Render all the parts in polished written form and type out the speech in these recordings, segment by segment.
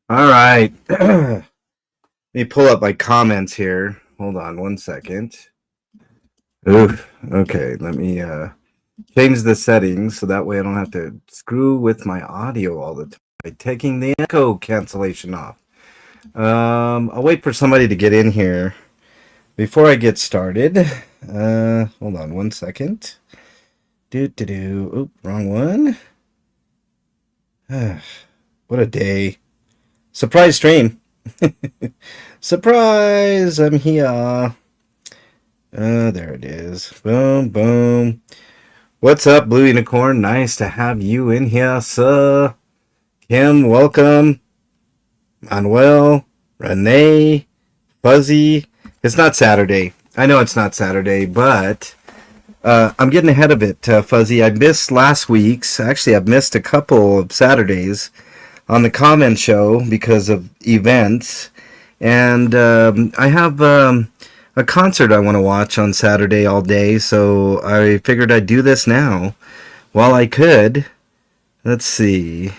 All right. Let me pull up my comments here. Hold on one second. Oof. Okay, let me change the settings so that way I don't have to screw with my audio all the time by taking the echo cancellation off. I'll wait for somebody to get in here before I get started. Hold on one second. Oop, wrong one. What a day. Surprise stream. Surprise! I'm here. There it is. Boom, boom. What's up, Blue Unicorn? Nice to have you in here, sir. Kim, welcome. Manuel, Renee, Fuzzy. It's not Saturday. I know it's not Saturday, but I'm getting ahead of it, Fuzzy. I missed last week's. Actually, I've missed a couple of Saturdays on the Comment Show because of events. And I have a concert I want to watch on Saturday all day, so I figured I'd do this now while I could. Let's see.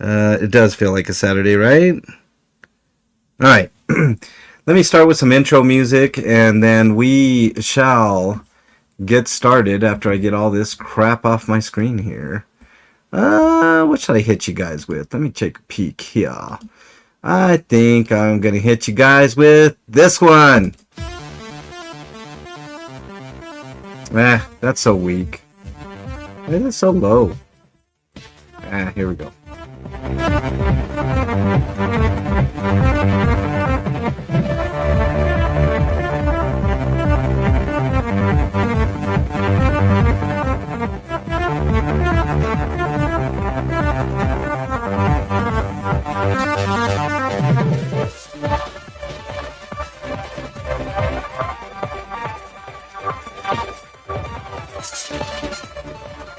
It does feel like a Saturday, right? All right. Let me start with some intro music, and then we shall get started after I get all this crap off my screen here. What should I hit you guys with? Let me take a peek here. I think I'm going to hit you guys with this one. That's so weak. It is so low. Here we go.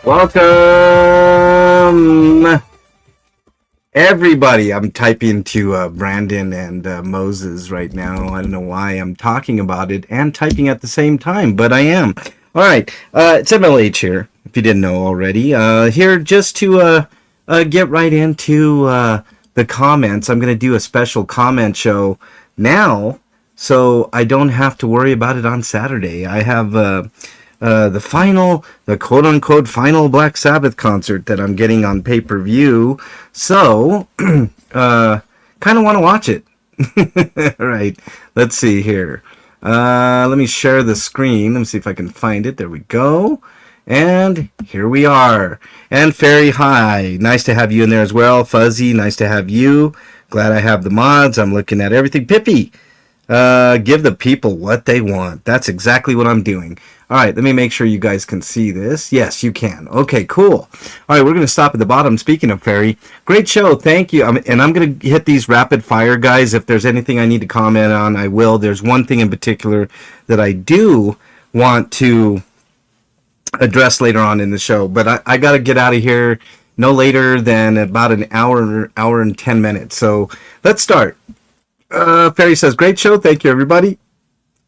Welcome, everybody. I'm typing to Brandon and Moses right now. I don't know why I'm talking about it and typing at the same time, but I am. All right, it's MLH here, if you didn't know already. Here just to get right into the comments. I'm going to do a special comment show now, so I don't have to worry about it on Saturday. I have the quote-unquote final Black Sabbath concert that I'm getting on pay-per-view, so kind of want to watch it. All right, let's see here. Let me share the screen. Let me see if I can find it. There we go. And here we are. And Fairy, hi. Nice to have you in there as well. Fuzzy, nice to have you. Glad I have the mods. I'm looking at everything. Pippi, give the people what they want. That's exactly what I'm doing. All right, let me make sure you guys can see this. Yes, you can. Okay, cool. All right, we're going to stop at the bottom. Speaking of Fairy, great show. Thank you. And I'm going to hit these rapid fire, guys. If there's anything I need to comment on, I will. There's one thing in particular that I do want to address later on in the show, but I got to get out of here no later than about an hour and 10 minutes. So let's start. Fairy says, great show. Thank you, everybody.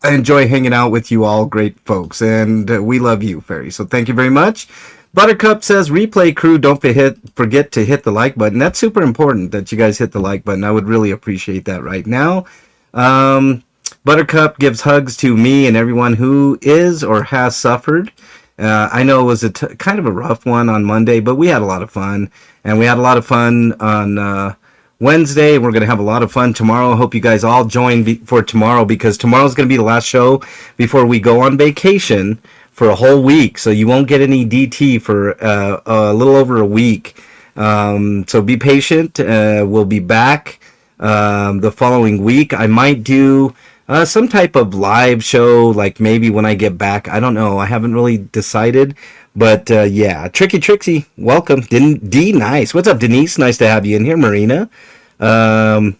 I enjoy hanging out with you all great folks, and we love you, Fairy. So thank you very much. Buttercup says, replay crew, don't forget to hit the like button. That's super important that you guys hit the like button. I would really appreciate that right now. Buttercup gives hugs to me and everyone who is or has suffered. I know it was kind of a rough one on Monday, but we had a lot of fun. And we had a lot of fun on Wednesday. We're going to have a lot of fun tomorrow. I hope you guys all join for tomorrow, because tomorrow's going to be the last show before we go on vacation for a whole week. So you won't get any DT for a little over a week. So be patient. We'll be back the following week. I might do some type of live show, like maybe when I get back. I don't know. I haven't really decided. But yeah, Tricky Trixie, welcome. D, nice. What's up, Denise? Nice to have you in here. Marina, a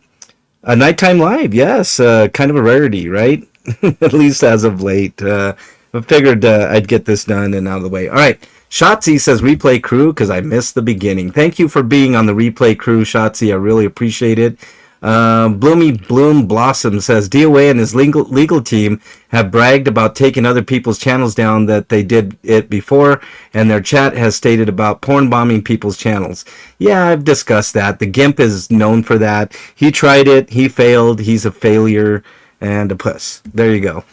nighttime live, yes. Kind of a rarity, right? At least as of late. I figured I'd get this done and out of the way. All right. Shotzi says, replay crew, because I missed the beginning. Thank you for being on the replay crew, Shotzi. I really appreciate it. Bloomy Bloom Blossom says DOA and his legal team have bragged about taking other people's channels down that they did it before, and their chat has stated about porn bombing people's channels. Yeah, I've discussed that. The GIMP is known for that. He tried it. He failed. He's a failure and a puss. There you go.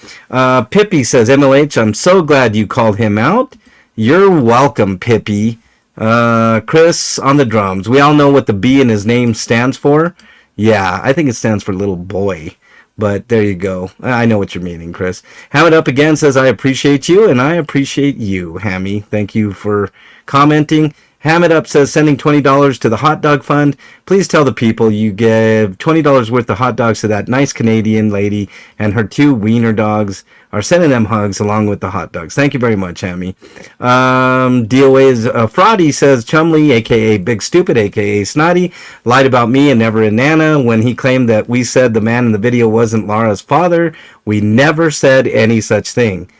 Pippi says, MLH, I'm so glad you called him out. You're welcome, Pippi. Chris on the drums. We all know what the B in his name stands for. Yeah, I think it stands for little boy. But there you go. I know what you're meaning, Chris. Ham It Up Again says, I appreciate you, and I appreciate you, Hammy. Thank you for commenting. Ham It Up says, sending $20 to the hot dog fund. Please tell the people you give $20 worth of hot dogs to that nice Canadian lady, and her 2 wiener dogs are sending them hugs along with the hot dogs. Thank you very much, Hammy. DOA's Fraudy says, Chumley, a.k.a. Big Stupid, a.k.a. Snotty, lied about me and never Nana when he claimed that we said the man in the video wasn't Laura's father. We never said any such thing.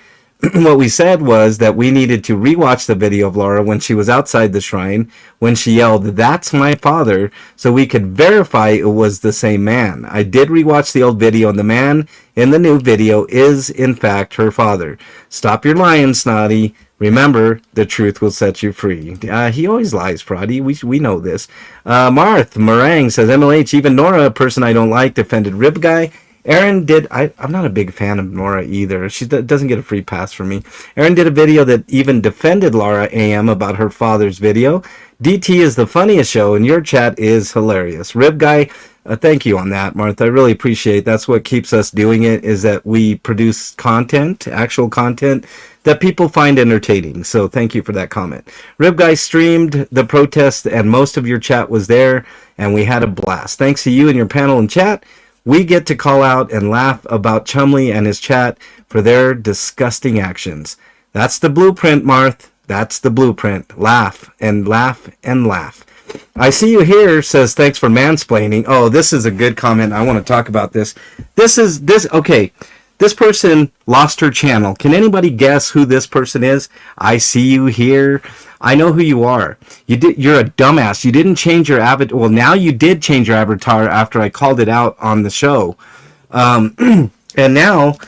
What we said was that we needed to rewatch the video of Laura when she was outside the shrine, when she yelled, "That's my father," so we could verify it was the same man. I did rewatch the old video, and the man in the new video is, in fact, her father. Stop your lying, Snotty. Remember, the truth will set you free. He always lies, Proddy. We know this. Marth Meringue says, MLH, even Nora, a person I don't like, defended Rib Guy. Aaron did, I'm not a big fan of Nora either. She doesn't get a free pass from me. Aaron did a video that even defended Laura AM about her father's video. DT is the funniest show, and your chat is hilarious. Rib Guy, thank you on that, Martha. I really appreciate it. That's what keeps us doing it, is that we produce content, actual content, that people find entertaining. So thank you for that comment. Rib Guy streamed the protest, and most of your chat was there, and we had a blast. Thanks to you and your panel and chat, we get to call out and laugh about Chumley and his chat for their disgusting actions. That's the blueprint, Marth. That's the blueprint. Laugh and laugh and laugh. I see you here, says, thanks for mansplaining. Oh, this is a good comment. I want to talk about this. Okay. This person lost her channel. Can anybody guess who this person is? I see you here. I know who you are. You're a dumbass. You didn't change your avatar. Well, now you did change your avatar after I called it out on the show. And now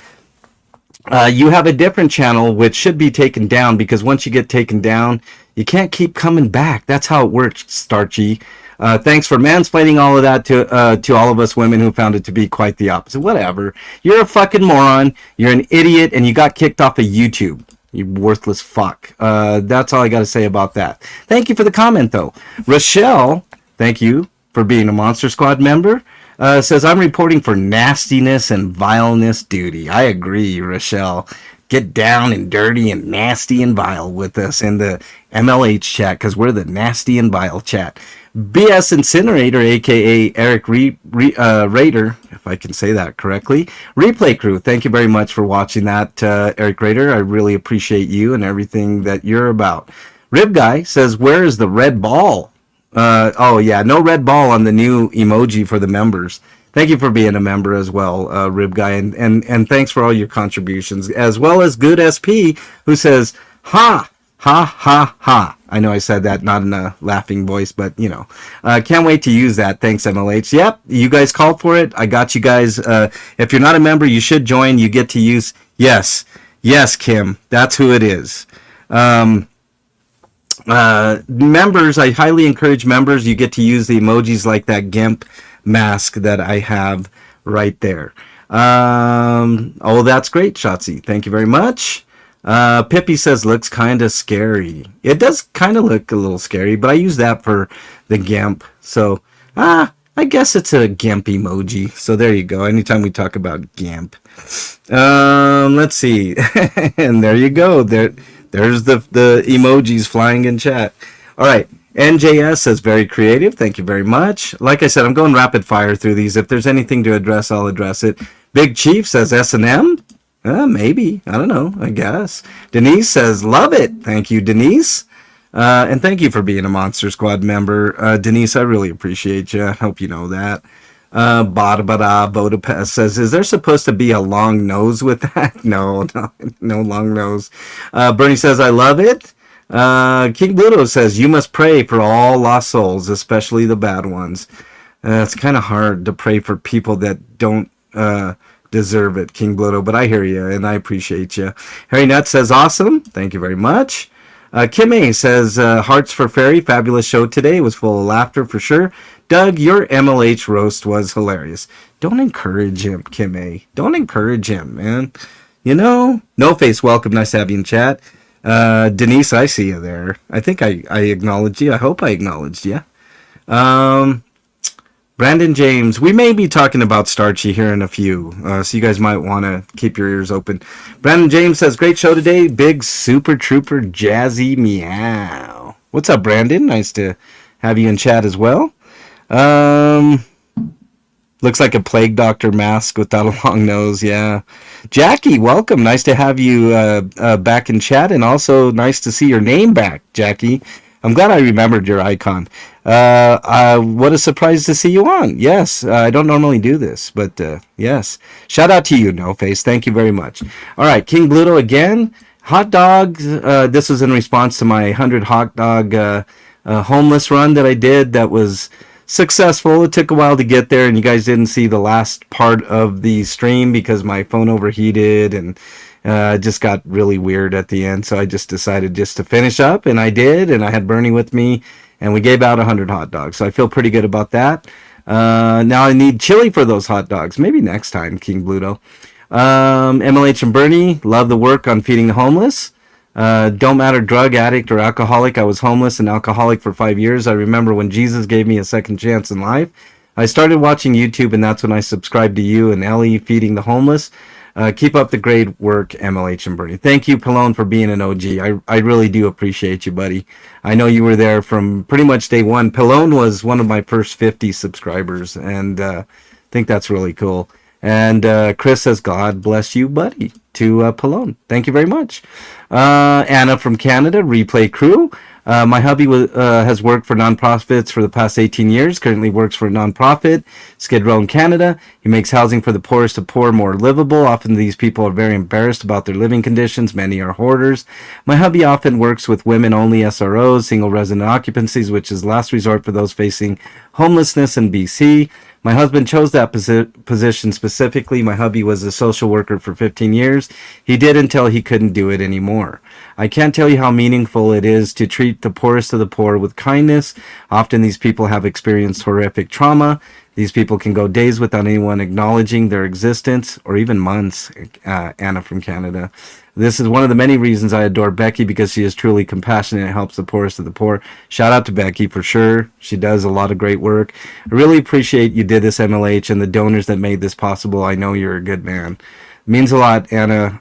you have a different channel which should be taken down, because once you get taken down, you can't keep coming back. That's how it works, Starchy. Thanks for mansplaining all of that to all of us women who found it to be quite the opposite. Whatever. You're a fucking moron. You're an idiot, and you got kicked off of YouTube. You worthless fuck. That's all I got to say about that. Thank you for the comment, though. Rochelle, thank you for being a Monster Squad member. Says, I'm reporting for nastiness and vileness duty. I agree, Rochelle. Get down and dirty and nasty and vile with us in the MLH chat, because we're the nasty and vile chat. BS Incinerator, a.k.a. Eric Raider, if I can say that correctly. Replay Crew, thank you very much for watching that, Eric Raider. I really appreciate you and everything that you're about. Rib Guy says, where is the red ball? Oh, yeah, no red ball on the new emoji for the members. Thank you for being a member as well, Rib Guy, and thanks for all your contributions, as well as Good SP, who says, ha, ha, ha, ha. I know I said that not in a laughing voice, but, you know. Can't wait to use that. Thanks, MLH. Yep, you guys called for it. I got you guys. If you're not a member, you should join. You get to use, yes, Kim, that's who it is. Members, I highly encourage members. You get to use the emojis like that GIMP mask that I have right there. Oh, that's great, Shotzi. Thank you very much. Pippi says, looks kind of scary. It does kind of look a little scary, but I use that for the GIMP. So, I guess it's a GIMP emoji. So there you go. Anytime we talk about GIMP. Let's see. And there you go. There's the emojis flying in chat. All right. NJS says, very creative. Thank you very much. Like I said, I'm going rapid fire through these. If there's anything to address, I'll address it. Big Chief says, S&M? Maybe. I don't know. I guess. Denise says, love it. Thank you, Denise. And thank you for being a Monster Squad member. Denise, I really appreciate you. I hope you know that. Vodapest says, is there supposed to be a long nose with that? No long nose. Bernie says, I love it. King Bluto says, you must pray for all lost souls, especially the bad ones. It's kind of hard to pray for people that don't deserve it, King Bluto, but I hear you, and I appreciate you. Harry Nutt says, awesome. Thank you very much. Kim A says, Hearts for Fairy, fabulous show today. It was full of laughter for sure. Doug, your MLH roast was hilarious. Don't encourage him, Kim A. Don't encourage him, man. You know, No Face, welcome. Nice to have you in chat. Denise, I see you there. I think I acknowledged you. I hope I acknowledged you. Brandon James, we may be talking about Starchy here in a few, so you guys might want to keep your ears open. Brandon James says, great show today. Big super trooper jazzy meow. What's up, Brandon? Nice to have you in chat as well. Looks like a plague doctor mask without a long nose. Yeah. Jackie, welcome. Nice to have you back in chat, and also nice to see your name back, Jackie. I'm glad I remembered your icon. What a surprise to see you on. Yes, I don't normally do this, but yes. Shout out to you, No Face. Thank you very much. All right, King Bluto again. Hot dogs. This was in response to my 100 hot dog homeless run that I did. That was successful. It took a while to get there, and you guys didn't see the last part of the stream because my phone overheated and just got really weird at the end. So I just decided just to finish up, and I did, and I had Bernie with me, and we gave out 100 hot dogs. So I feel pretty good about that. Now I need chili for those hot dogs. Maybe next time, King Bluto. MLH and Bernie, love the work on feeding the homeless. Don't matter drug addict or alcoholic. I was homeless and alcoholic for 5 years. I remember when Jesus gave me a second chance in life. I started watching YouTube, and that's when I subscribed to you and Ellie feeding the homeless. Keep up the great work, MLH and Bernie. Thank you, Pallone, for being an OG. I really do appreciate you, buddy. I know you were there from pretty much day one. Pallone was one of my first 50 subscribers, and I think that's really cool. And Chris says, God bless you, buddy, to Pallone. Thank you very much. Anna from Canada, Replay Crew. My hubby has worked for nonprofits for the past 18 years, currently works for a nonprofit, Skid Row in Canada. He makes housing for the poorest of poor more livable. Often these people are very embarrassed about their living conditions. Many are hoarders. My hubby often works with women-only SROs, single resident occupancies, which is last resort for those facing homelessness in BC. My husband chose that position specifically. My hubby was a social worker for 15 years. He did until he couldn't do it anymore. I can't tell you how meaningful it is to treat the poorest of the poor with kindness. Often these people have experienced horrific trauma. These people can go days without anyone acknowledging their existence, or even months. Anna from Canada. This is one of the many reasons I adore Becky, because she is truly compassionate and helps the poorest of the poor. Shout out to Becky for sure. She does a lot of great work. I really appreciate you did this, MLH, and the donors that made this possible. I know you're a good man. It means a lot, Anna.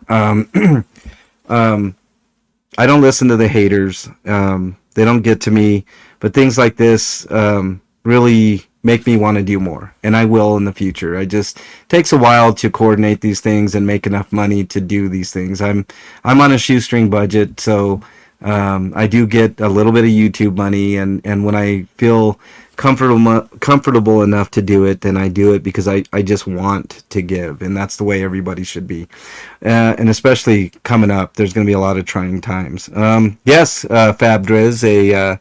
I don't listen to the haters. They don't get to me. But things like this really make me want to do more, and I will in the future. It just takes a while to coordinate these things and make enough money to do these things. I'm on a shoestring budget, so I do get a little bit of YouTube money, and when I feel comfortable enough to do it, then I do it, because I just want to give, and that's the way everybody should be. And especially coming up, there's going to be a lot of trying times. Yes, Fab Driz,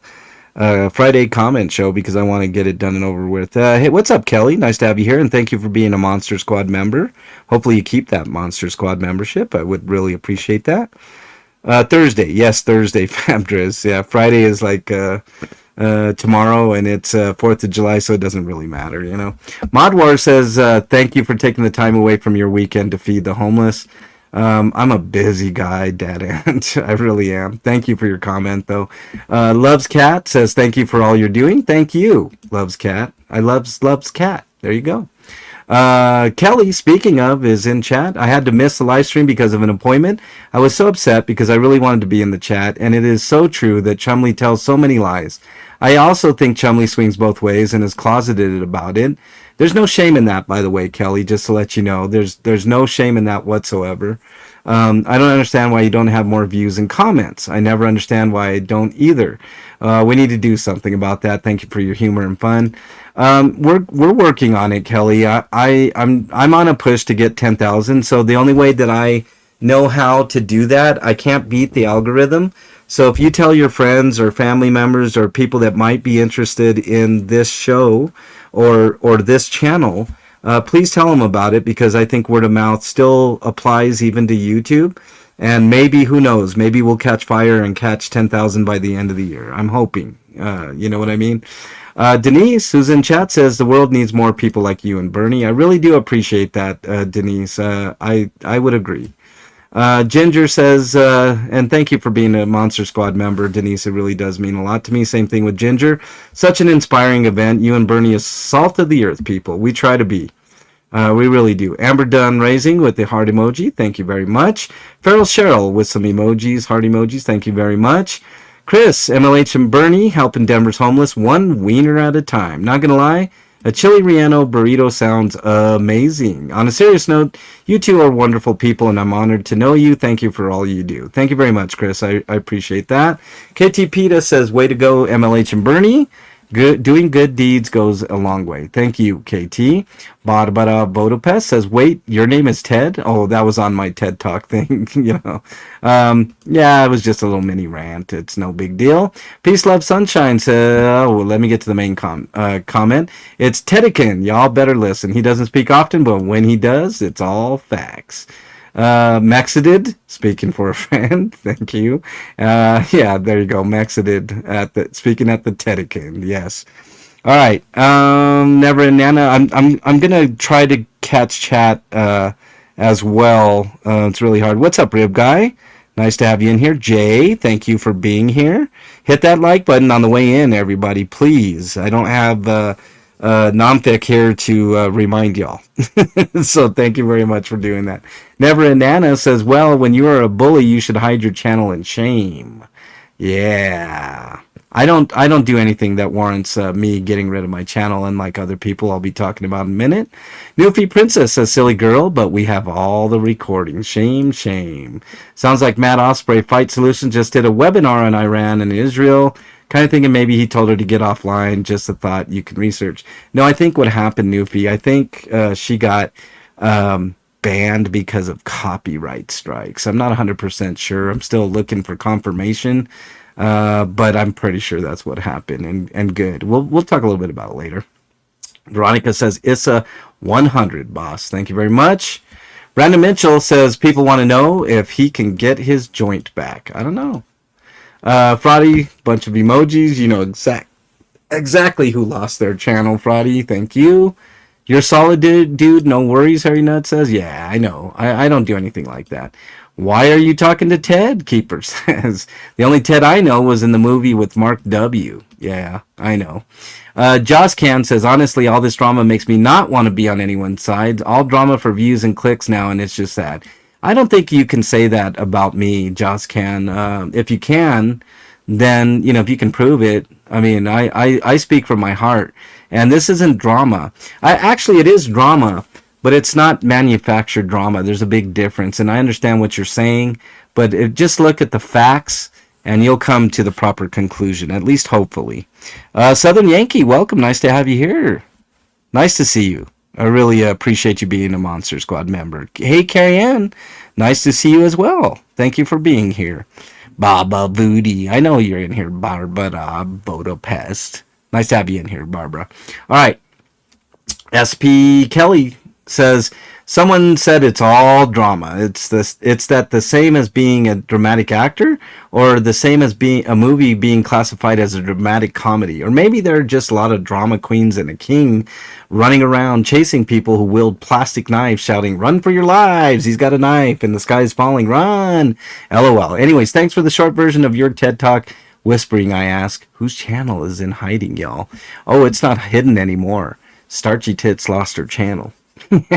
a Friday comment show, because I want to get it done and over with. Hey, what's up, Kelly? Nice to have you here, and thank you for being a Monster Squad member. Hopefully you keep that Monster Squad membership. I would really appreciate that. Thursday, yes, Thursday, Fab Driz. Yeah, Friday is like tomorrow, and it's 4th of July, so it doesn't really matter, you know. Modwar says, thank you for taking the time away from your weekend to feed the homeless. I'm a busy guy, Dad Ant. I really am. Thank you for your comment, though. Loves Cat says, thank you for all you're doing. Thank you, Loves Cat. I loves Cat. There you go. Kelly, speaking of, is in chat. I had to miss the live stream because of an appointment. I was so upset because I really wanted to be in the chat, and it is so true that Chumley tells so many lies. I also think Chumley swings both ways and is closeted about it. There's no shame in that, by the way, Kelly, just to let you know. There's no shame in that whatsoever. I don't understand why you don't have more views and comments. I never understand why I don't either. We need to do something about that. Thank you for your humor and fun. We're working on it, Kelly. I'm on a push to get 10,000. So the only way that I know how to do that, I can't beat the algorithm. So if you tell your friends or family members or people that might be interested in this show or this channel, please tell them about it, because I think word of mouth still applies even to YouTube. And maybe, who knows, maybe we'll catch fire and catch 10,000 by the end of the year. I'm hoping. You know what I mean? Denise, who's in chat, says the world needs more people like you and Bernie. I really do appreciate that, Denise. I would agree. Ginger says, and thank you for being a Monster Squad member, Denise. It really does mean a lot to me. Same thing with Ginger. Such an inspiring event. You and Bernie is salt of the earth, people. We try to be. We really do. Amber Dunn Raising with the heart emoji. Thank you very much. Feral Cheryl with some emojis, heart emojis. Thank you very much. Chris, MLH and Bernie helping Denver's homeless one wiener at a time. Not going to lie, a chili relleno burrito sounds amazing. On a serious note, you two are wonderful people, and I'm honored to know you. Thank you for all you do. Thank you very much, Chris. I appreciate that. KT Peta says, way to go, MLH and Bernie. Good, doing good deeds goes a long way. Thank you, KT. Barbara Vodopes says, wait, your name is Ted? Oh, that was on my TED Talk thing, you know. Yeah, it was just a little mini rant. It's no big deal. Peace, Love, Sunshine says, oh, let me get to the main comment. It's Tedikin. Y'all better listen. He doesn't speak often, but when he does, it's all facts. Mexidid, speaking for a friend, thank you. Yeah, there you go, Mexidid speaking at the Tedikin, yes. All right, Never and Nana, I'm gonna try to catch chat as well. It's really hard. What's up, Rib Guy? Nice to have you in here. Jay, thank you for being here. Hit that like button on the way in, everybody, please. I don't have Nomthic here to remind y'all. So thank you very much for doing that. Never and Nana says, well, when you are a bully, you should hide your channel in shame. Yeah. I don't do anything that warrants me getting rid of my channel, unlike other people I'll be talking about in a minute. Newfie Princess says, silly girl, but we have all the recordings. Shame, shame. Sounds like Matt Osprey Fight Solutions just did a webinar on Iran and Israel. Kind of thinking maybe he told her to get offline. Just a thought you can research. No, I think what happened, Newfie, I think she got banned because of copyright strikes. I'm not 100% sure. I'm still looking for confirmation. But I'm pretty sure that's what happened, and good. We'll talk a little bit about it later. Veronica says, Issa 100, boss. Thank you very much. Brandon Mitchell says, people want to know if he can get his joint back. I don't know. Fraudy, bunch of emojis. You know exactly who lost their channel, Fraudy. Thank you. You're solid, dude. No worries, Harry Nut says. Yeah, I know. I don't do anything like that. Why are you talking to Ted? Keeper says. The only Ted I know was in the movie with Mark W. Yeah, I know. Joss Can says, honestly, all this drama makes me not want to be on anyone's side. All drama for views and clicks now, and it's just sad. I don't think you can say that about me, Joss Can. If you can, then, you know, if you can prove it, I mean, I speak from my heart. And this isn't drama. Actually, it is drama. But it's not manufactured drama. There's a big difference. And I understand what you're saying. But just look at the facts, and you'll come to the proper conclusion, at least hopefully. Southern Yankee, welcome. Nice to have you here. Nice to see you. I really appreciate you being a Monster Squad member. Hey, Carrie Ann. Nice to see you as well. Thank you for being here. Baba Voody. I know you're in here, Barbara Bodopest. Nice to have you in here, Barbara. All right. SP Kelly says, someone said it's all drama. It's that the same as being a dramatic actor, or the same as being a movie being classified as a dramatic comedy, or maybe there are just a lot of drama queens and a king running around chasing people who wield plastic knives, shouting, run for your lives, he's got a knife and the sky's falling, run. LOL. Anyways, thanks for the short version of your TED Talk. Whispering, I ask, whose channel is in hiding, y'all? Oh, it's not hidden anymore. Starchy Tits lost her channel. We'll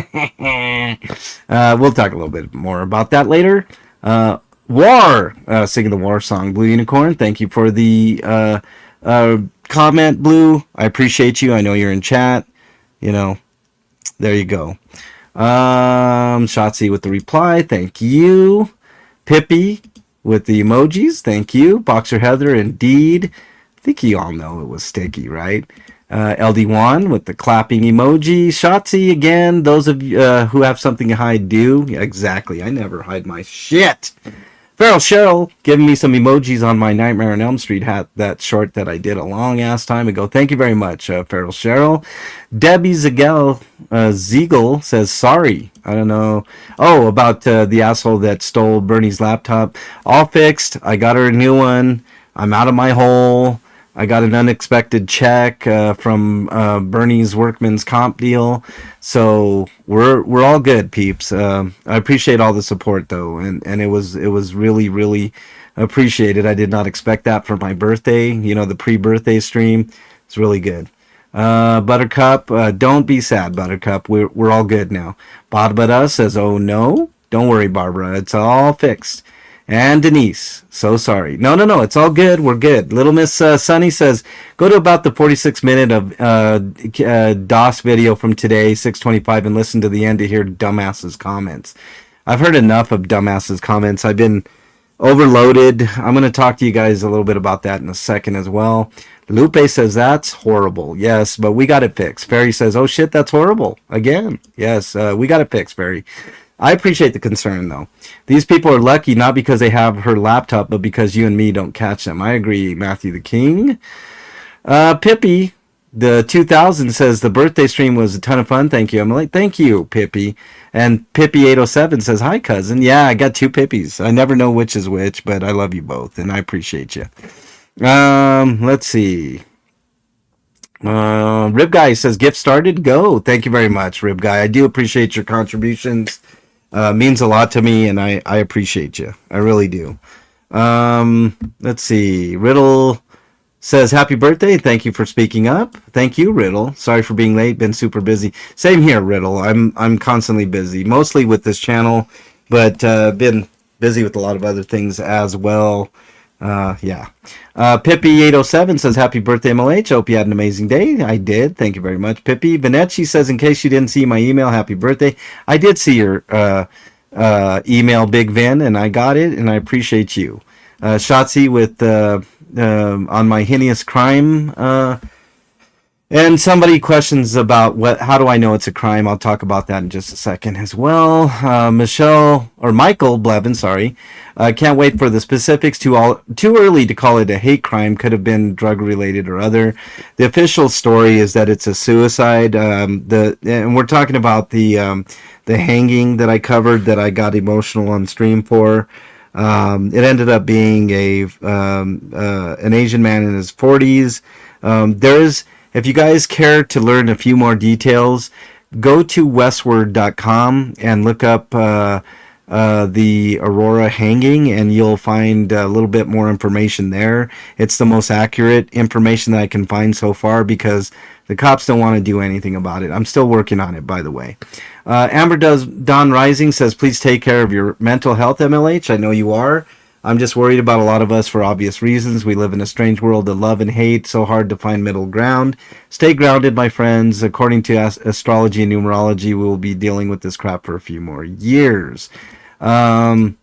talk a little bit more about that later. War, singing the war song, Blue Unicorn. Thank you for the comment, Blue. I appreciate you. I know you're in chat. You know, there you go. Shotzi with the reply. Thank you. Pippi with the emojis. Thank you. Boxer Heather, indeed. I think you all know it was sticky, right? LD1 with the clapping emoji. Shotzi again. Those of you who have something to hide do. Yeah, exactly. I never hide my shit. Feral Cheryl giving me some emojis on my Nightmare on Elm Street hat, that short that I did a long ass time ago. Thank you very much, Feral Cheryl. Debbie Ziegel says sorry. I don't know. Oh, about the asshole that stole Bernie's laptop. All fixed. I got her a new one. I'm out of my hole. I got an unexpected check from Bernie's workman's comp deal, so we're all good, peeps. I appreciate all the support though, and it was really appreciated. I did not expect that for my birthday. The pre-birthday stream. It's really good. Buttercup, don't be sad, Buttercup. We're all good now. Barbara says, oh no, don't worry, Barbara. It's all fixed. And Denise, so sorry. No, it's all good. We're good. Little Miss Sunny says, go to about the 46-minute of DOS video from today, 6:25, and listen to the end to hear dumbasses' comments. I've heard enough of dumbasses' comments. I've been overloaded. I'm going to talk to you guys a little bit about that in a second as well. Lupe says, that's horrible. Yes, but we got it fixed. Fairy says, oh shit, that's horrible. Again. Yes, we got it fixed, Fairy. I appreciate the concern, though. These people are lucky not because they have her laptop, but because you and me don't catch them. I agree, Matthew the King. Pippi, the 2000, says the birthday stream was a ton of fun. Thank you, Emily. Thank you, Pippi. And Pippi807 says, hi, cousin. Yeah, I got two Pippis. I never know which is which, but I love you both, and I appreciate you. Let's see. Rib Guy says, gift started, go. Thank you very much, Rib Guy. I do appreciate your contributions. Means a lot to me, and I appreciate you. I really do. Let's see. Riddle says, happy birthday. Thank you for speaking up. Thank you, Riddle. Sorry for being late. Been super busy. Same here, Riddle. I'm constantly busy, mostly with this channel, but been busy with a lot of other things as well. Yeah. Pippi807 says, happy birthday, MLH. Hope you had an amazing day. I did. Thank you very much, Pippi. Vanetti says, in case you didn't see my email, happy birthday. I did see your email, Big Vin, and I got it, and I appreciate you. Shotzi with on my heinous crime. And somebody questions about how do I know it's a crime? I'll talk about that in just a second as well. Michael Blevin, sorry. Can't wait for the specifics. Too early to call it a hate crime. Could have been drug related or other. The official story is that it's a suicide. And we're talking about the hanging that I covered that I got emotional on stream for. It ended up being an Asian man in his 40s. If you guys care to learn a few more details, go to westward.com and look up the Aurora hanging, and you'll find a little bit more information there. It's the most accurate information that I can find so far because the cops don't want to do anything about it. I'm still working on it, by the way. Amber Dawn Rising says, please take care of your mental health, MLH. I know you are. I'm just worried about a lot of us for obvious reasons. We live in a strange world of love and hate, so hard to find middle ground. Stay grounded, my friends. According to astrology and numerology, we will be dealing with this crap for a few more years. It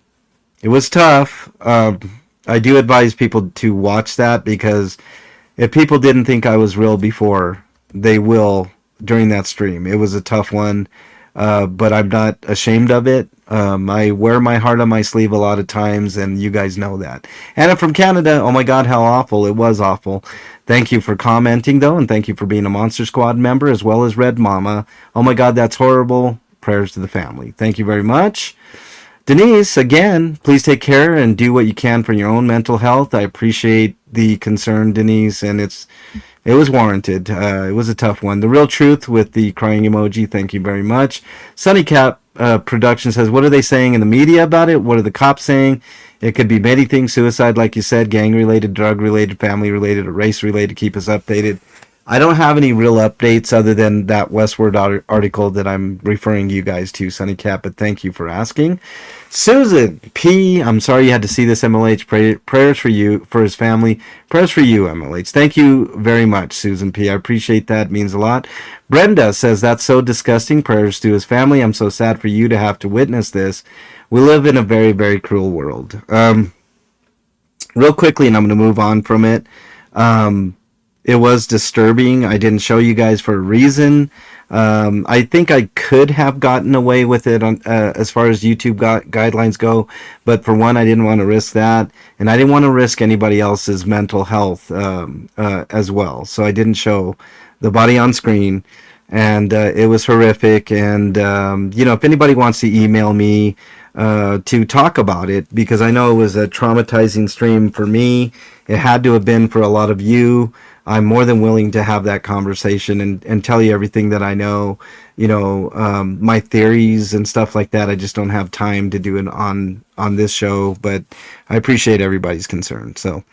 was tough. I do advise people to watch that because if people didn't think I was real before, they will during that stream. It was a tough one, but I'm not ashamed of it. I wear my heart on my sleeve a lot of times, and you guys know that. Anna from Canada, oh my God, how awful. It was awful. Thank you for commenting, though, and thank you for being a Monster Squad member, as well as Red Mama. Oh my God, that's horrible. Prayers to the family. Thank you very much. Denise, again, please take care and do what you can for your own mental health. I appreciate the concern, Denise, and it was warranted. It was a tough one. The Real Truth with the crying emoji, thank you very much. Sunny Cap Production says, what are they saying in the media about it? What are the cops saying? It could be many things, suicide, like you said, gang-related, drug-related, family-related, or race-related. Keep us updated. I don't have any real updates other than that Westward article that I'm referring you guys to, Sunny Cap, but thank you for asking. Susan P., I'm sorry you had to see this, MLH. Prayers for you, for his family. Prayers for you, MLH. Thank you very much, Susan P. I appreciate that. It means a lot. Brenda says, that's so disgusting. Prayers to his family. I'm so sad for you to have to witness this. We live in a very, very cruel world. Real quickly, and I'm going to move on from it. it was disturbing. I didn't show you guys for a reason. I think I could have gotten away with it on as far as YouTube guidelines go, but for one, I didn't want to risk that, and I didn't want to risk anybody else's mental health as well. So I didn't show the body on screen, and it was horrific. And if anybody wants to email me to talk about it, because I know it was a traumatizing stream for me, it had to have been for a lot of you. I'm more than willing to have that conversation and tell you everything that I know, my theories and stuff like that. I just don't have time to do it on this show, but I appreciate everybody's concern. So,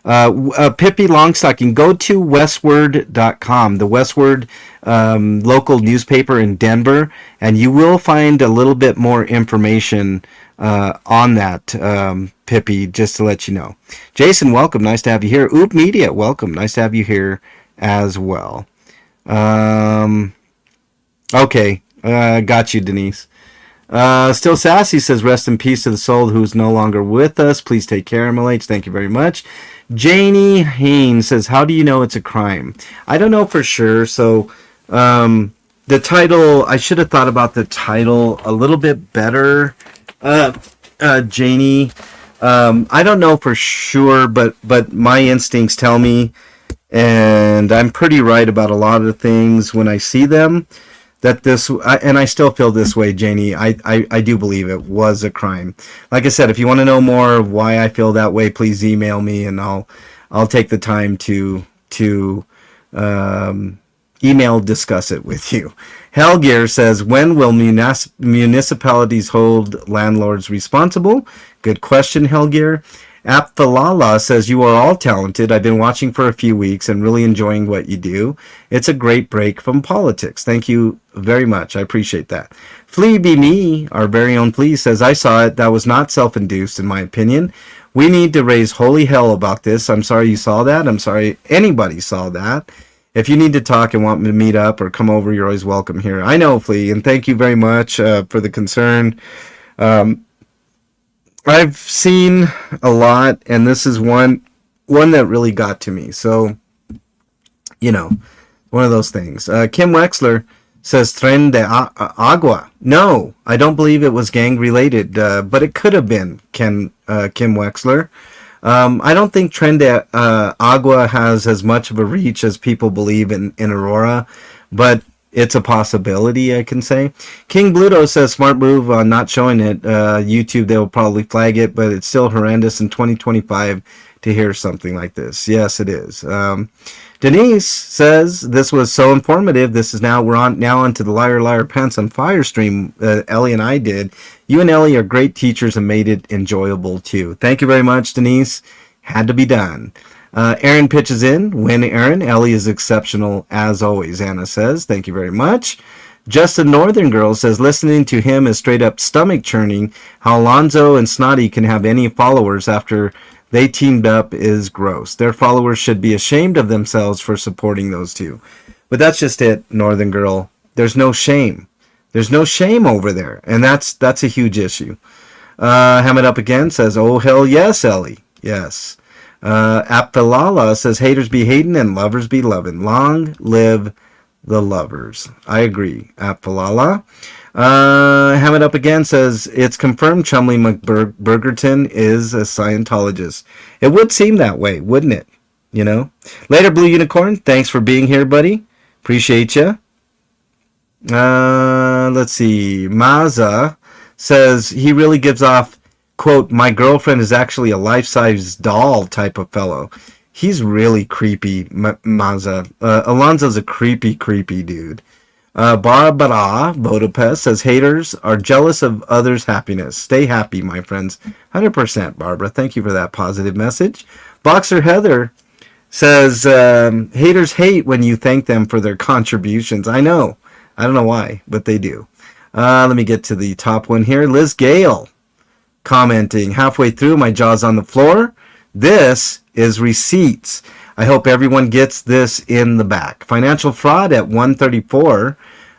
Pippi Longstocking, go to westword.com, the Westword local newspaper in Denver, and you will find a little bit more information on that, Pippi, just to let you know. Jason, welcome. Nice to have you here. Oop Media, welcome. Nice to have you here as well. Okay, got you, Denise. Still Sassy says, rest in peace to the soul who's no longer with us. Please take care, MLH. Thank you very much. Janie Haynes says, how do you know it's a crime? I don't know for sure. So the title, I should have thought about the title a little bit better. Janie, I don't know for sure, but my instincts tell me, and I'm pretty right about a lot of things when I see them, that and I still feel this way, Janie. I do believe it was a crime. Like I said, if you want to know more of why I feel that way, please email me, and I'll take the time to email discuss it with you. Hellgear says, when will municipalities hold landlords responsible? Good question, Hellgear. Apthalala says, you are all talented. I've been watching for a few weeks and really enjoying what you do. It's a great break from politics. Thank you very much. I appreciate that. Flea Be Me, our very own Flea, says, I saw it. That was not self-induced, in my opinion. We need to raise holy hell about this. I'm sorry you saw that. I'm sorry anybody saw that. If you need to talk and want me to meet up or come over, you're always welcome here. I know, Flea, and thank you very much for the concern. I've seen a lot, and this is one that really got to me. So, one of those things. Kim Wexler says, Tren de Agua. No, I don't believe it was gang-related, but it could have been, Kim Wexler. I don't think Tren de Agua has as much of a reach as people believe in Aurora, but it's a possibility, I can say. King Bluto says, smart move on not showing it. YouTube, they will probably flag it, but it's still horrendous in 2025 to hear something like this. Yes, it is. Denise says, this was so informative. We're on to the Liar Liar Pants on Fire stream Ellie and I did. You and Ellie are great teachers and made it enjoyable too. Thank you very much, Denise. Had to be done. Aaron pitches in. Win, Aaron. Ellie is exceptional as always, Anna says. Thank you very much. Justin Northern Girl says, listening to him is straight up stomach churning. How Alonzo and Snotty can have any followers after they teamed up is gross. Their followers should be ashamed of themselves for supporting those two. But that's just it, Northern Girl. There's no shame. There's no shame over there. And that's a huge issue. Ham It Up Again says, oh, hell yes, Ellie. Yes. Aptalala says, haters be hating and lovers be loving. Long live the lovers. I agree, Aptalala. Ham It Up Again says, it's confirmed Chumley McBurgerton is a Scientologist. It would seem that way, wouldn't it? Later, Blue Unicorn, thanks for being here, buddy. Appreciate you. Let's see. Maza says, he really gives off, quote, my girlfriend is actually a life-size doll type of fellow. He's really creepy, Maza. Alonzo's a creepy dude. Barbara Budapest says, haters are jealous of others' happiness. Stay happy, my friends. 100%, Barbara. Thank you for that positive message. Boxer Heather says, haters hate when you thank them for their contributions. I know. I don't know why, but they do. Let me get to the top one here. Liz Gale commenting, halfway through, my jaw's on the floor. This is receipts. I hope everyone gets this in the back. Financial fraud at 134.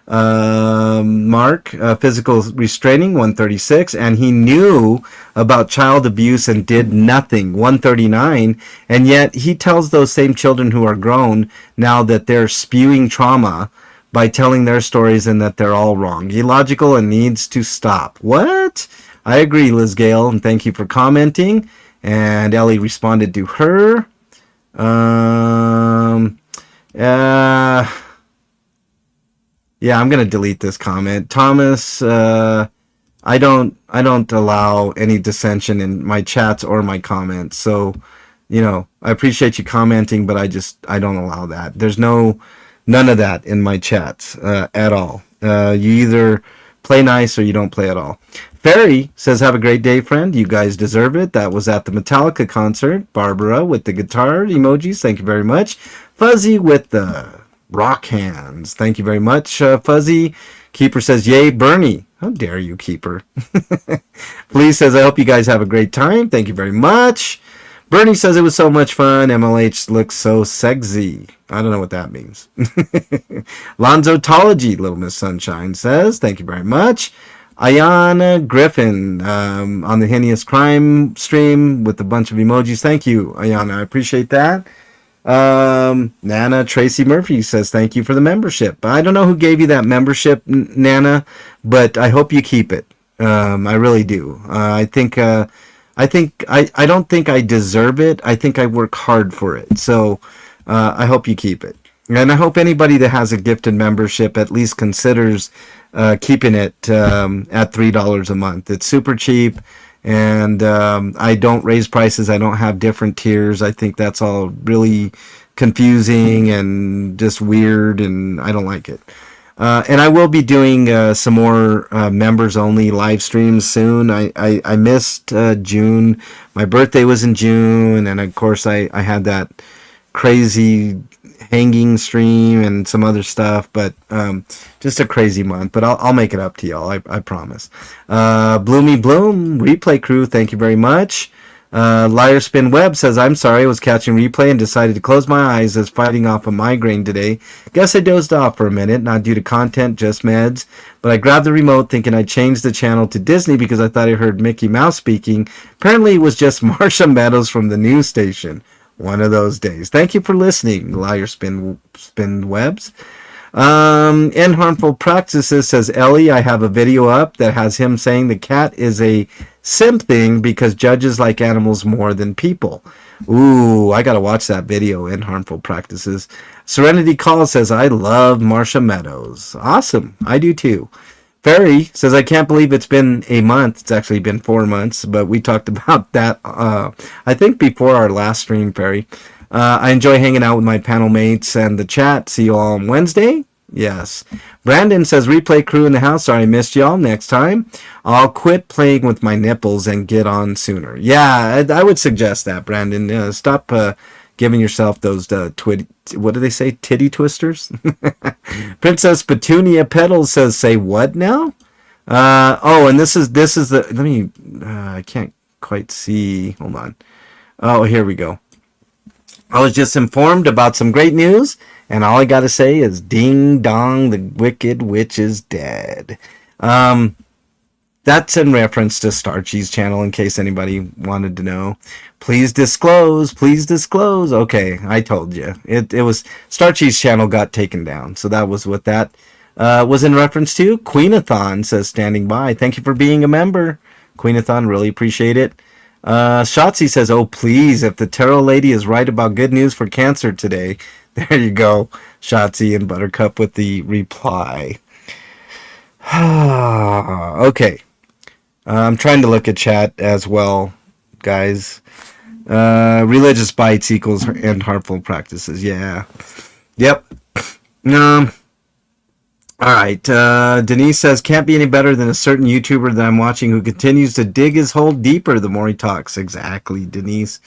Mark, physical restraining, 136, and he knew about child abuse and did nothing, 139, and yet he tells those same children who are grown now that they're spewing trauma by telling their stories and that they're all wrong. Illogical and needs to stop. What? I agree, Liz Gale, and thank you for commenting. And Ellie responded to her. Yeah, I'm gonna delete this comment. Thomas, I don't allow any dissension in my chats or my comments. So, I appreciate you commenting, but I don't allow that. There's none of that in my chats at all. You either play nice or you don't play at all. Ferry says, have a great day, friend. You guys deserve it. That was at the Metallica concert. Barbara with the guitar emojis. Thank you very much. Fuzzy with the rock hands. Thank you very much, Fuzzy. Keeper says, yay, Bernie. How dare you, Keeper. Please says, I hope you guys have a great time. Thank you very much. Bernie says it was so much fun. MLH looks so sexy. I don't know what that means. Lonzotology, Little Miss Sunshine says, thank you very much. Ayana Griffin on the Heinous Crime stream with a bunch of emojis. Thank you, Ayana. I appreciate that. Nana Tracy Murphy says, thank you for the membership. I don't know who gave you that membership, Nana, but I hope you keep it. I really do. I don't think I deserve it. I think I work hard for it. So I hope you keep it. And I hope anybody that has a gifted membership at least considers keeping it at $3 a month. It's super cheap, and I don't raise prices. I don't have different tiers. I think that's all really confusing and just weird, and I don't like it. And I will be doing some more members-only live streams soon. I missed June. My birthday was in June, and of course I had that crazy hanging stream and some other stuff, but just a crazy month. But I'll make it up to y'all. I promise. Bloomy Bloom replay crew, thank you very much. Liar Spin Web says, I'm sorry, I was catching replay and decided to close my eyes as fighting off a migraine today. Guess I dozed off for a minute, not due to content, just meds. But I grabbed the remote thinking I changed the channel to Disney because I thought I heard Mickey Mouse speaking. Apparently it was just Marsha Meadows from the news station. One of those days. Thank you for listening, Liar Spin Webs. And Harmful Practices says, Ellie, I have a video up that has him saying the cat is a simp thing because judges like animals more than people. Ooh, I gotta watch that video in Harmful Practices. Serenity Call says, I love Marsha Meadows. Awesome. I do too. Ferry says, I can't believe it's been a month. It's actually been 4 months, but we talked about that, I think, before our last stream, Ferry. I enjoy hanging out with my panel mates and the chat. See you all on Wednesday. Yes. Brandon says, replay crew in the house. Sorry I missed y'all. Next time, I'll quit playing with my nipples and get on sooner. Yeah, I would suggest that, Brandon. Stop giving yourself those what do they say, titty twisters? Princess Petunia Petals says, say what now? And this is the, let me, I can't quite see, hold on. Oh, here we go. I was just informed about some great news, and all I gotta say is ding dong, the wicked witch is dead. That's in reference to Starchy's channel, in case anybody wanted to know. Please disclose, please disclose. Okay, I told you. It was Starchy's channel got taken down, so that was what that was in reference to. Queenathon says, standing by. Thank you for being a member. Queenathon, really appreciate it. Shotzi says, oh please, if the tarot lady is right about good news for cancer today. There you go, Shotzi and Buttercup with the reply. Okay. I'm trying to look at chat as well, guys. Religious bites equals and harmful practices. Yeah. Yep. All right. Denise says, can't be any better than a certain YouTuber that I'm watching who continues to dig his hole deeper the more he talks. Exactly, Denise.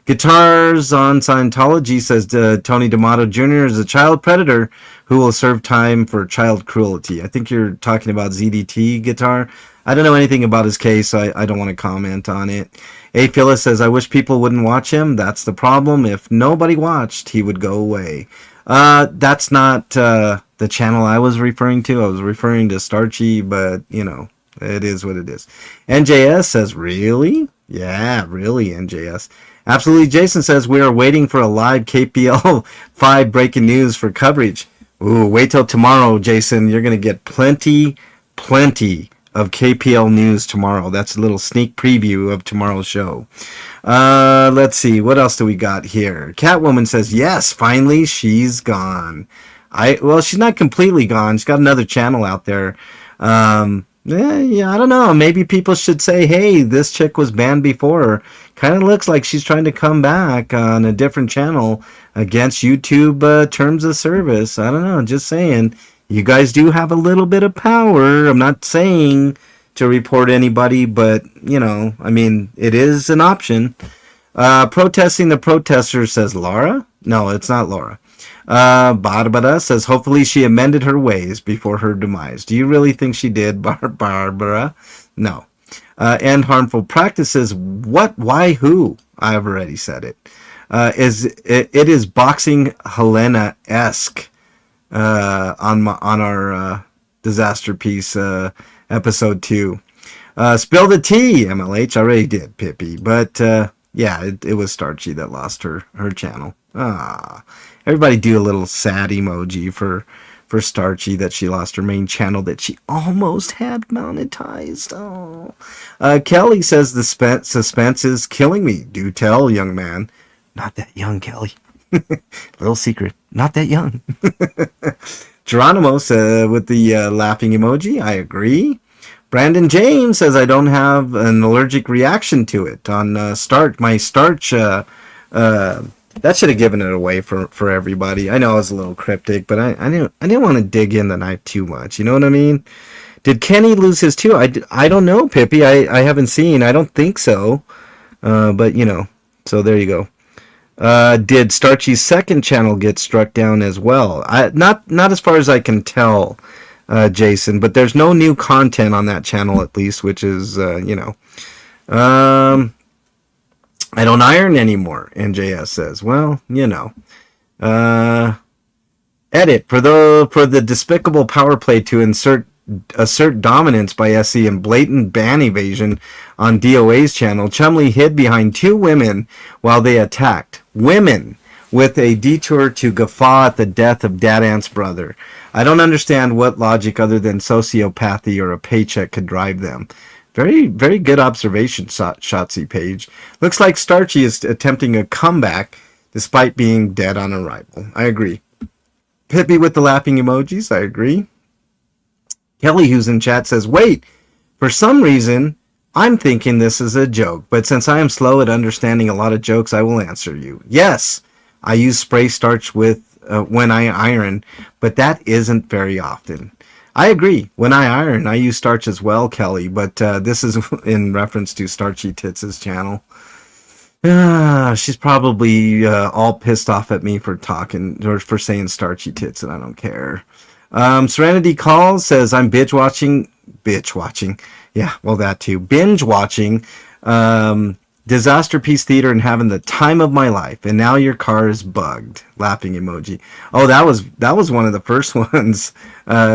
Guitars on Scientology says, Tony D'Amato Jr. is a child predator who will serve time for child cruelty. I think you're talking about ZDT Guitar. I don't know anything about his case. I don't want to comment on it. A. Phyllis says, I wish people wouldn't watch him. That's the problem. If nobody watched, he would go away. That's not the channel I was referring to. I was referring to Starchy, but you know, it is what it is. NJS says, really? Yeah, really, NJS. Absolutely. Jason says, we are waiting for a live KPL 5 breaking news for coverage. Ooh, wait till tomorrow, Jason. You're going to get plenty of KPL news tomorrow. That's a little sneak preview of tomorrow's show. Let's see. What else do we got here? Catwoman says, yes, finally, she's gone. Well, she's not completely gone. She's got another channel out there. Yeah, I don't know. Maybe people should say, hey, this chick was banned before. Kind of looks like she's trying to come back on a different channel against YouTube terms of service. I don't know. Just saying. You guys do have a little bit of power. I'm not saying to report anybody, but, you know, I mean, it is an option. Protesting the protester, says Laura. No, it's not Laura. Barbara says, hopefully she amended her ways before her demise. Do you really think she did, Barbara? No. And harmful practices, what, why, who? I've already said it. It is boxing Helena-esque on our disaster piece episode 2. Spill the tea, MLH. I already did, Pippi. But yeah, it was Starchy that lost her channel. Everybody do a little sad emoji for Starchy that she lost her main channel that she almost had monetized. Oh. Kelly says the suspense is killing me. Do tell, young man. Not that young, Kelly. Little secret. Not that young. Geronimo with the laughing emoji. I agree. Brandon James says I don't have an allergic reaction to it on starch. My starch. That should have given it away for everybody. I know I was a little cryptic, but I didn't want to dig in the knife too much. You know what I mean? Did Kenny lose his too? I don't know, Pippi. I haven't seen. I don't think so. But you know. So there you go. Did Starchy's second channel get struck down as well? Not as far as I can tell, Jason. But there's no new content on that channel at least, which is you know. I don't iron anymore, NJS says. Well, you know. Edit. For the despicable power play to assert dominance by SE and blatant ban evasion on DOA's channel, Chumley hid behind 2 women while they attacked. Women with a detour to guffaw at the death of Dad Ant's brother. I don't understand what logic other than sociopathy or a paycheck could drive them. Very, very good observation, Shotzi Page. Looks like Starchy is attempting a comeback despite being dead on arrival. I agree. Pippi with the laughing emojis. I agree. Kelly, who's in chat, says, wait, for some reason, I'm thinking this is a joke, but since I am slow at understanding a lot of jokes, I will answer you. Yes, I use spray starch with when I iron, but that isn't very often. I agree. When I iron, I use starch as well, Kelly, but this is in reference to Starchy Tits' channel. She's probably all pissed off at me for talking or for saying Starchy Tits, and I don't care. Serenity Calls says, I'm bitch watching. Yeah, well, that too. Binge watching Disaster Piece Theater and having the time of my life, and now your car is bugged. Laughing emoji. Oh, that was one of the first ones.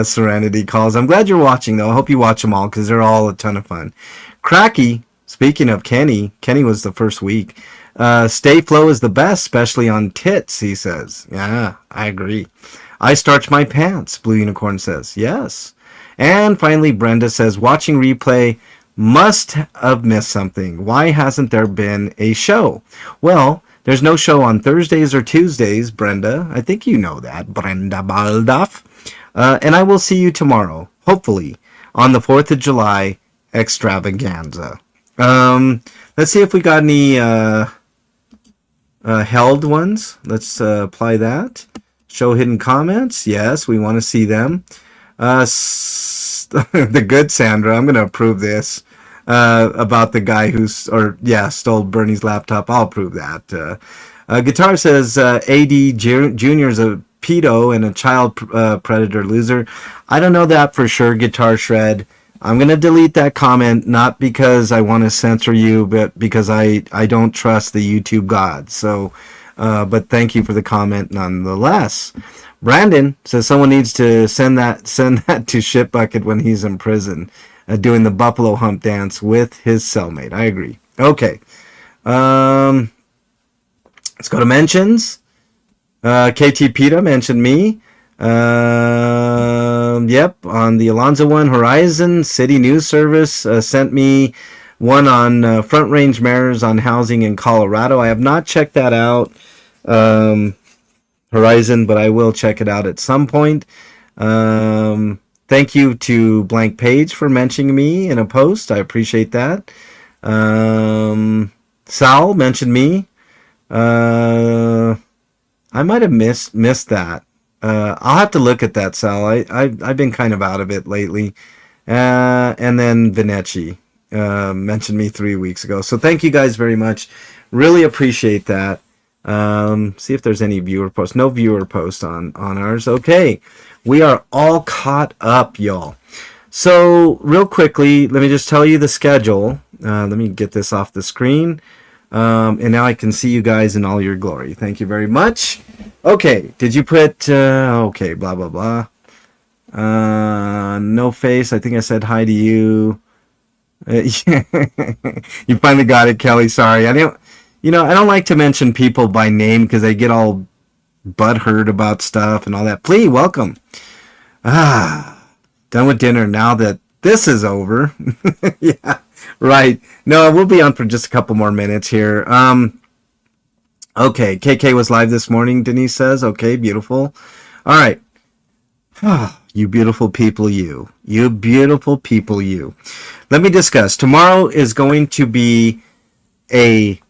Serenity Calls. I'm glad you're watching though. I hope you watch them all because they're all a ton of fun. Cracky. Speaking of Kenny was the first week. Stay Flow is the best, especially on tits. He says. Yeah, I agree. I starch my pants. Blue Unicorn says yes. And finally, Brenda says, watching replay. Must have missed something. Why hasn't there been a show? Well, there's no show on Thursdays or Tuesdays, Brenda. I think you know that, Brenda Baldaff. And I will see you tomorrow, hopefully, on the 4th of July extravaganza. Let's see if we got any held ones. Let's apply that. Show hidden comments. Yes, we want to see them. The good Sandra, I'm going to approve this about the guy who stole Bernie's laptop. I'll approve that. Guitar says AD Jr.'s a pedo and a child predator loser. I don't know that for sure, Guitar Shred. I'm going to delete that comment, not because I want to censor you, but because I don't trust the YouTube gods. So But thank you for the comment nonetheless. Brandon says someone needs to send that to Shit Bucket when he's in prison, doing the buffalo hump dance with his cellmate. I agree. Okay. Let's go to mentions. KT Pita mentioned me. Yep, on the Alonzo one, Horizon City News Service sent me one on Front Range Mayors on housing in Colorado. I have not checked that out, Horizon, but I will check it out at some point. Thank you to Blank Page for mentioning me in a post. I appreciate that. Sal mentioned me. I might have missed that. I'll have to look at that, Sal. I've been kind of out of it lately. And then Vinecci mentioned me 3 weeks ago. So thank you guys very much. Really appreciate that. See if there's any viewer posts. No viewer post on ours. Okay. We are all caught up, y'all. So real quickly, let me just tell you the schedule. Let me get this off the screen. And now I can see you guys in all your glory. Thank you very much. Okay, did you put, okay, blah, blah, blah. No face, I think I said hi to you. You finally got it, Kelly, sorry. I don't like to mention people by name because they get all butthurt about stuff and all that. Please, welcome. Done with dinner now that this is over. Yeah. Right. No, we'll be on for just a couple more minutes here. Okay. KK was live this morning, Denise says. Okay, beautiful. All right. You beautiful people, you. You beautiful people, you. Let me discuss. Tomorrow is going to be a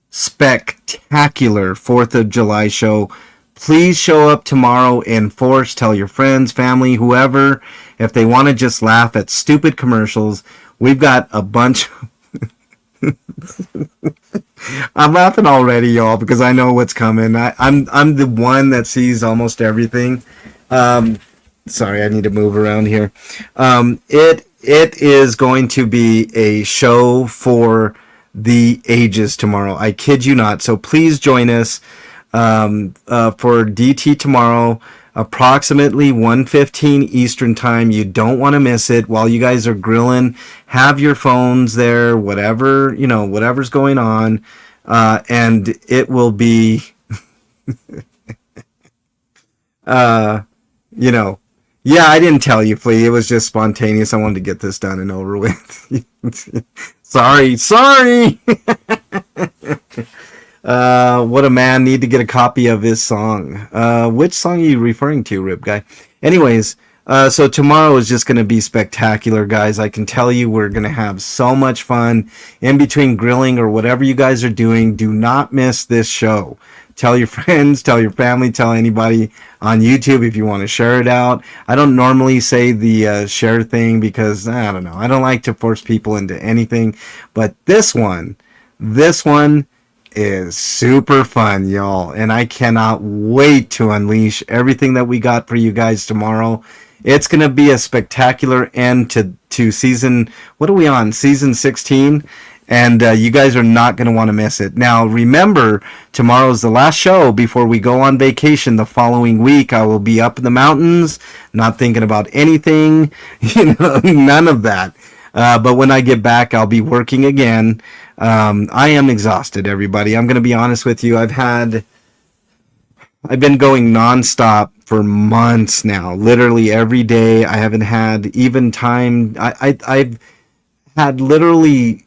spectacular 4th of July show. Please show up tomorrow in force. Tell your friends, family, whoever, if they want to just laugh at stupid commercials. We've got a bunch. I'm laughing already, y'all, because I know what's coming. I'm the one that sees almost everything. Sorry, I need to move around here. It is going to be a show for the ages tomorrow. I kid you not. So please join us for DT tomorrow. Approximately 1:15 Eastern time. You don't want to miss it. While you guys are grilling, have your phones there, whatever, whatever's going on. And it will be, yeah, I didn't tell you, Flea. It was just spontaneous. I wanted to get this done and over with. Sorry. What a man, need to get a copy of his song. Which song are you referring to, Rip Guy? Anyways, so tomorrow is just going to be spectacular, guys. I can tell you we're going to have so much fun in between grilling or whatever you guys are doing. Do not miss this show. Tell your friends, tell your family, tell anybody on YouTube if you want to share it out. I don't normally say the share thing because, I don't know. I don't like to force people into anything. But this one is super fun, y'all, and I cannot wait to unleash everything that we got for you guys tomorrow. It's gonna be a spectacular end to season. What are we on? Season 16, and you guys are not gonna want to miss it. Now, remember, tomorrow's the last show before we go on vacation. The following week, I will be up in the mountains, not thinking about anything, none of that. But when I get back, I'll be working again. I am exhausted, everybody. I'm going to be honest with you. I've been going nonstop for months now, literally every day. I haven't had even time. I've had literally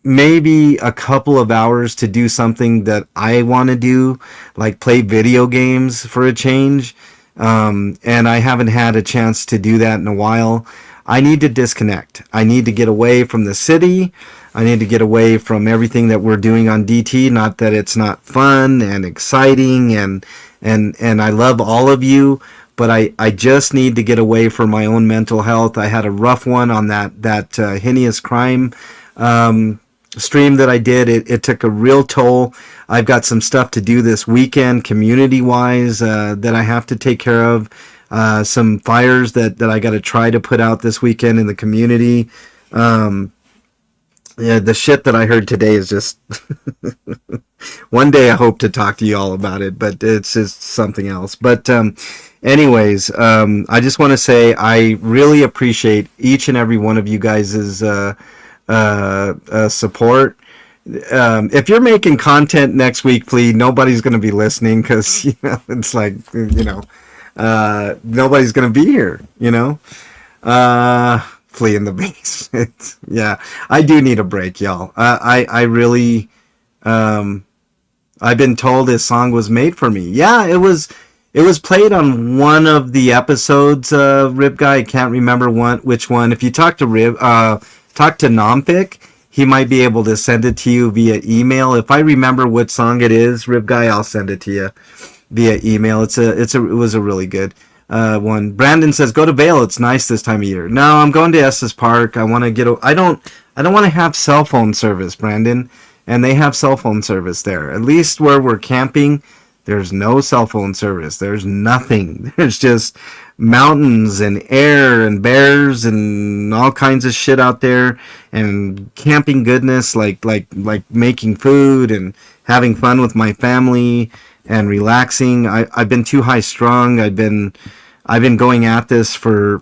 maybe a couple of hours to do something that I want to do, like play video games for a change. And I haven't had a chance to do that in a while. I need to disconnect. I need to get away from the city. I need to get away from everything that we're doing on DT. Not that it's not fun and exciting and I love all of you, but I just need to get away from my own mental health. I had a rough one on that heinous crime stream that I did. It took a real toll. I've got some stuff to do this weekend community-wise that I have to take care of. Some fires that I got to try to put out this weekend in the community. Yeah, the shit that I heard today is just one day I hope to talk to you all about it, but it's just something else. But anyways, I just want to say I really appreciate each and every one of you guys' support. If you're making content next week, please, nobody's going to be listening because, it's like, nobody's going to be here, Flea in the base. Yeah, I do need a break, y'all. I really, I've been told this song was made for me. Yeah, it was played on one of the episodes, Rib Guy. I can't remember which one. If you talk to talk to Nompic, he might be able to send it to you via email. If I remember what song it is, Rib Guy, I'll send it to you via email. It was a really good one. Brandon says, "Go to Vail. It's nice this time of year." No, I'm going to Estes Park. I want to get. I don't want to have cell phone service, Brandon. And they have cell phone service there. At least where we're camping, there's no cell phone service. There's nothing. There's just mountains and air and bears and all kinds of shit out there, and camping goodness, like making food and having fun with my family and relaxing. I've been too high strung. I've been going at this for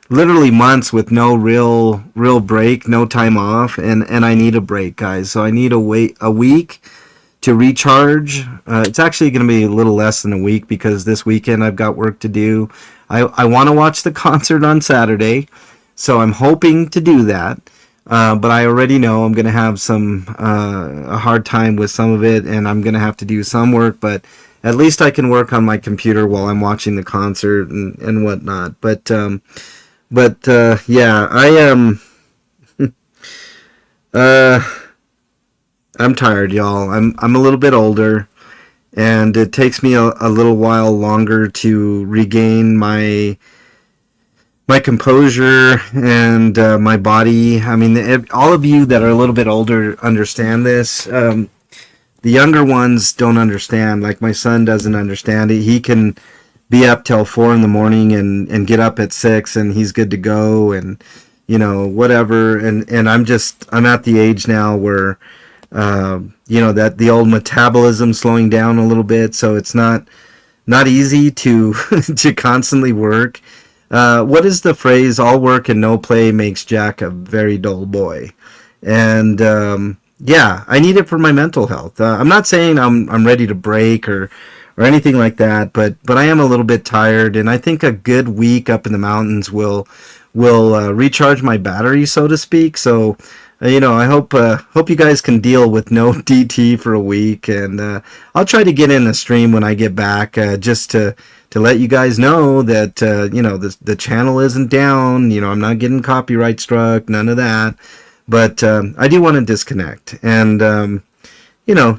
literally months with no real break, no time off, and I need a break, guys. So I need a week to recharge. It's actually going to be a little less than a week because this weekend I've got work to do. I want to watch the concert on Saturday, so I'm hoping to do that. But I already know I'm going to have a hard time with some of it, and I'm going to have to do some work, but at least I can work on my computer while I'm watching the concert and whatnot. But yeah, I am. I'm tired, y'all. I'm a little bit older, and it takes me a little while longer to regain my composure and my body. I mean, all of you that are a little bit older understand this. The younger ones don't understand. Like my son doesn't understand it. He can be up till 4 in the morning and get up at 6 and he's good to go and whatever. And I'm at the age now where that the old metabolism slowing down a little bit, so it's not easy to to constantly work. What is the phrase? All work and no play makes Jack a very dull boy. And yeah, I need it for my mental health. I'm not saying I'm ready to break or anything like that, but I am a little bit tired, and I think a good week up in the mountains will recharge my battery, so to speak. So, I hope you guys can deal with no DT for a week, and I'll try to get in a stream when I get back, just to let you guys know that the channel isn't down. I'm not getting copyright struck, none of that. But I do want to disconnect and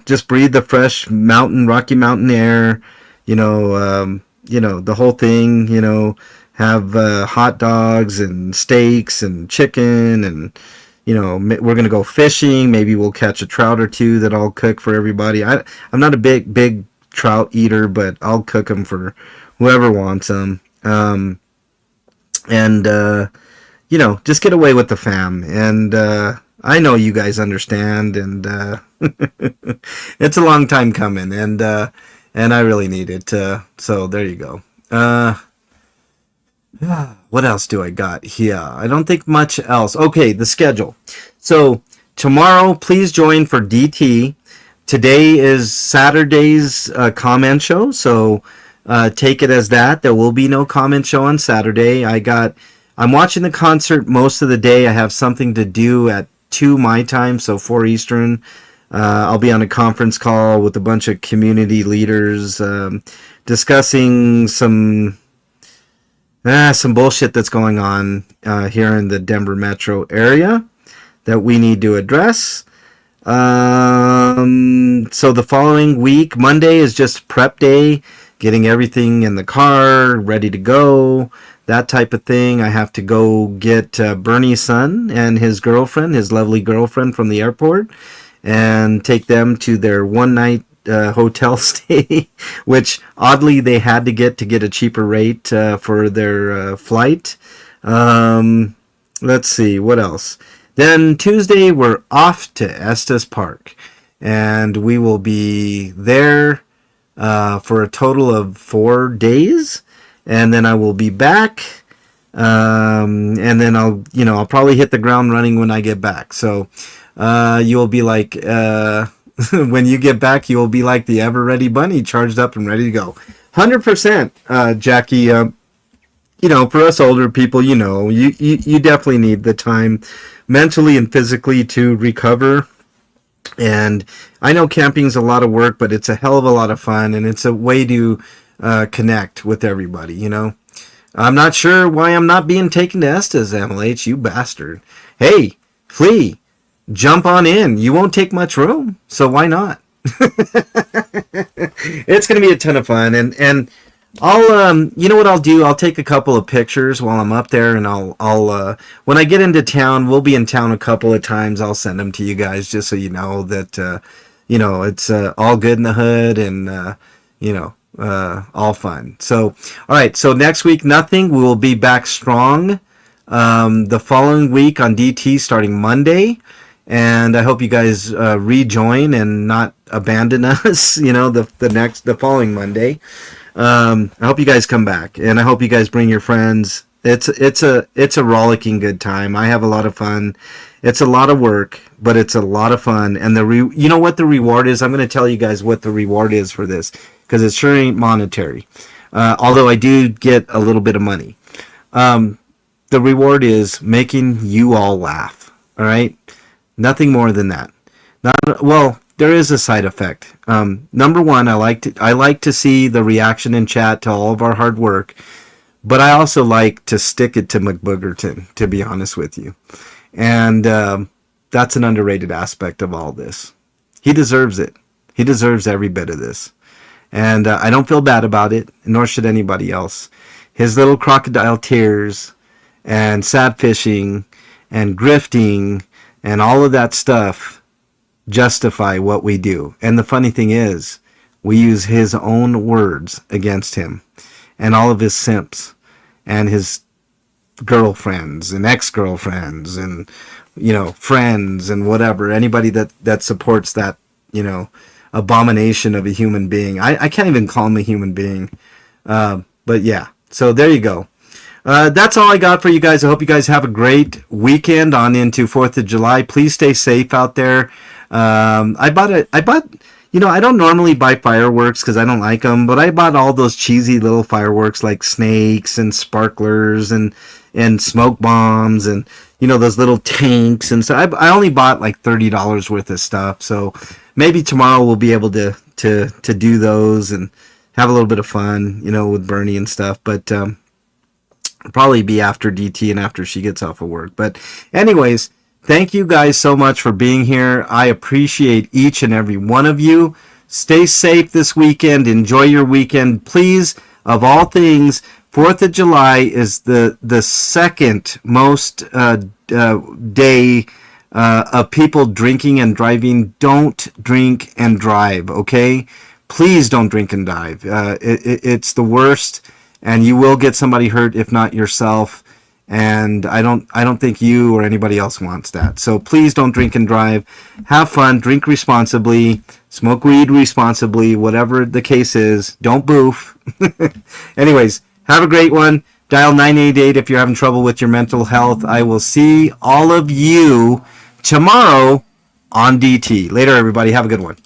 just breathe the fresh Rocky Mountain air, the whole thing, have hot dogs and steaks and chicken and, we're going to go fishing. Maybe we'll catch a trout or two that I'll cook for everybody. I'm not a big trout eater, but I'll cook them for whoever wants them. And just get away with the fam. And, I know you guys understand, and it's a long time coming, and I really need it. So there you go. What else do I got here? I don't think much else. Okay, the schedule. So tomorrow, please join for DT. Today is Saturday's comment show, so take it as that. There will be no comment show on Saturday. I'm watching the concert most of the day. I have something to do at 2 my time, so 4 Eastern. I'll be on a conference call with a bunch of community leaders discussing some bullshit that's going on here in the Denver metro area that we need to address. So the following week, Monday is just prep day, getting everything in the car, ready to go, that type of thing. I have to go get Bernie's son and his lovely girlfriend from the airport, and take them to their one-night hotel stay, which oddly they had to get a cheaper rate for their flight. let's see, what else? Then Tuesday, we're off to Estes Park. And we will be there for a total of 4 days. And then I will be back. And then I'll probably hit the ground running when I get back. So you'll be like, when you get back, you'll be like the ever ready bunny, charged up and ready to go. 100%, Jackie. For us older people, you definitely need the time mentally and physically to recover. And I know camping's a lot of work, but it's a hell of a lot of fun, and it's a way to connect with everybody, I'm not sure why I'm not being taken to Estes, MLH, you bastard. Hey, Flea, jump on in. You won't take much room, so why not? It's going to be a ton of fun, and I'll you know what I'll do? I'll take a couple of pictures while I'm up there, and I'll when I get into town, we'll be in town a couple of times. I'll send them to you guys just so you know that it's all good in the hood, and all fun. So, all right. So next week, nothing. We will be back strong. The following week on DT, starting Monday. And I hope you guys rejoin and not abandon us. The following Monday. I hope you guys come back, and I hope you guys bring your friends. It's a rollicking good time. I have a lot of fun. It's a lot of work, but it's a lot of fun. And you know what the reward is? I'm going to tell you guys what the reward is for this, because it sure ain't monetary. Although I do get a little bit of money. The reward is making you all laugh. All right. Nothing more than that. There is a side effect. Number one, I like to see the reaction in chat to all of our hard work, but I also like to stick it to McBoogerton, to be honest with you. And that's an underrated aspect of all this. He deserves it. He deserves every bit of this. And I don't feel bad about it, nor should anybody else. His little crocodile tears and sad fishing and grifting and all of that stuff justify what we do. And the funny thing is, we use his own words against him and all of his simps and his girlfriends and ex-girlfriends and friends and whatever, anybody that supports that abomination of a human being. I can't even call him a human being, but yeah, so there you go. That's all I got for you guys. I hope you guys have a great weekend on into 4th of July. Please stay safe out there. I bought, I don't normally buy fireworks because I don't like them, but I bought all those cheesy little fireworks like snakes and sparklers and smoke bombs and, those little tanks. And so I only bought like $30 worth of stuff. So maybe tomorrow we'll be able to do those and have a little bit of fun, with Bernie and stuff. But, probably be after DT and after she gets off of work. But anyways, thank you guys so much for being here. I appreciate each and every one of you. Stay safe this weekend. Enjoy your weekend. Please, of all things, 4th of July is the second most day of people drinking and driving. Don't drink and drive, okay? Please don't drink and drive. It's the worst. And you will get somebody hurt, if not yourself. And I don't think you or anybody else wants that. So please don't drink and drive. Have fun. Drink responsibly. Smoke weed responsibly. Whatever the case is. Don't boof. Anyways, have a great one. Dial 988 if you're having trouble with your mental health. I will see all of you tomorrow on DT. Later, everybody. Have a good one.